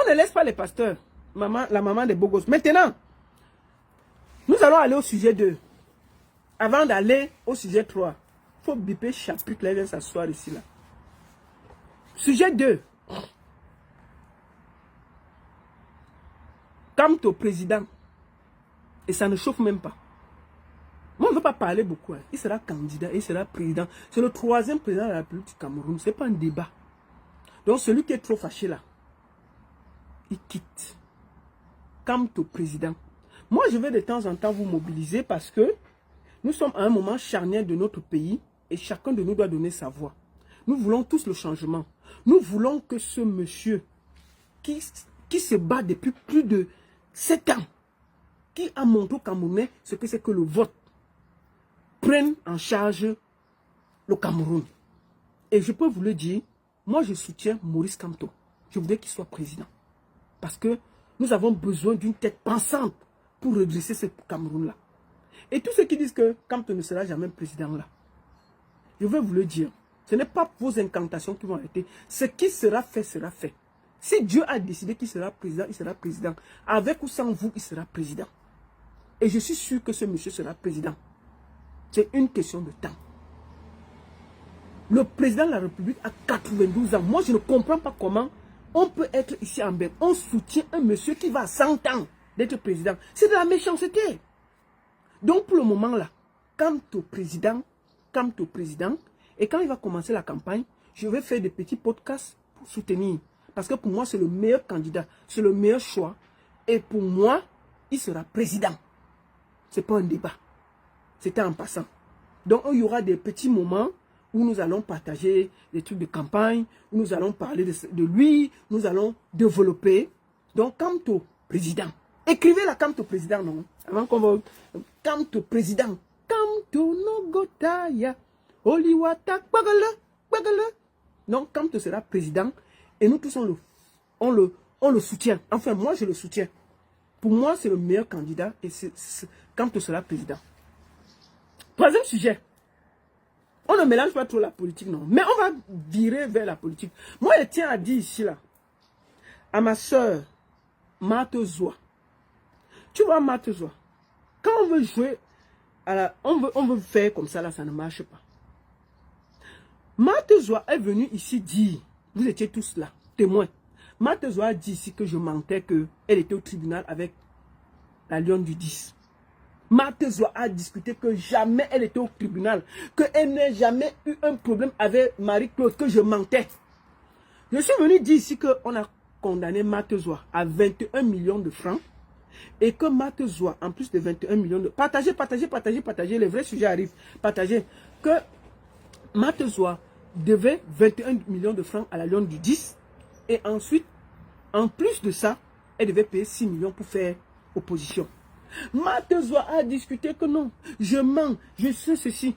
ne laisse pas les pasteurs. La maman des beaux gosses. Maintenant, nous allons aller au sujet 2. Avant d'aller au sujet 3, il faut biper chapitre là, il vient s'asseoir ici là. Sujet 2. Quant au président, et ça ne chauffe même pas. Moi, on ne veut pas parler beaucoup. Hein. Il sera candidat, il sera président. C'est le 3e président de la République du Cameroun. Ce n'est pas un débat. Donc, celui qui est trop fâché là, il quitte. Quant au président, moi, je vais de temps en temps vous mobiliser parce que nous sommes à un moment charnière de notre pays et chacun de nous doit donner sa voix. Nous voulons tous le changement. Nous voulons que ce monsieur qui se bat depuis plus de 7 ans, qui a montré aux Camerounais ce que c'est que le vote, prenne en charge le Cameroun. Et je peux vous le dire, moi je soutiens Maurice Kamto. Je voudrais qu'il soit président. Parce que nous avons besoin d'une tête pensante pour redresser ce Cameroun-là. Et tous ceux qui disent que Kamto ne sera jamais président là, je vais vous le dire, ce n'est pas vos incantations qui vont arrêter. Ce qui sera fait, sera fait. Si Dieu a décidé qu'il sera président, il sera président. Avec ou sans vous, il sera président. Et je suis sûr que ce monsieur sera président. C'est une question de temps. Le président de la République a 92 ans. Moi, je ne comprends pas comment on peut être ici en Belgique. On soutient un monsieur qui va à 100 ans d'être président. C'est de la méchanceté. Donc, pour le moment là, quant au président, et quand il va commencer la campagne, je vais faire des petits podcasts pour soutenir. Parce que pour moi, c'est le meilleur candidat. C'est le meilleur choix. Et pour moi, il sera président. Ce n'est pas un débat. C'était en passant. Donc, il y aura des petits moments où nous allons partager des trucs de campagne, où nous allons parler de lui, nous allons développer. Donc, quant au président, écrivez la quant au président, non? Avant qu'on va... Quant au président, quant au Nogotaya, Oliwata, Bagala. Donc, quant au sera président, et nous tous, on le soutient. Enfin, moi, je le soutiens. Pour moi, c'est le meilleur candidat, et quant au sera président. Troisième sujet. On ne mélange pas trop la politique, non. Mais on va virer vers la politique. Moi, je tiens à dire ici, là, à ma soeur, Marthe Zoua. Tu vois, Marthe Zoua, quand on veut jouer, on veut faire comme ça, là, ça ne marche pas. Marthe Zoua est venue ici dire, vous étiez tous là, témoins. Marthe Zoua a dit ici que je mentais, qu'elle était au tribunal avec la Lionne du 10. Marthe Zoua a discuté que jamais elle était au tribunal, qu'elle n'a jamais eu un problème avec Marie-Claude, que je mentais. Je suis venu dire ici qu'on a condamné Marthe Zoua à 21 millions de francs et que Marthe Zoua, en plus de 21 millions de... Partagez, les vrais sujets arrivent. Partagez. Que Marthe Zoua devait 21 millions de francs à la Lionne du 10 et ensuite, en plus de ça, elle devait payer 6 millions pour faire opposition. Marthe Zoua a discuté que non, je mens, je sais ceci.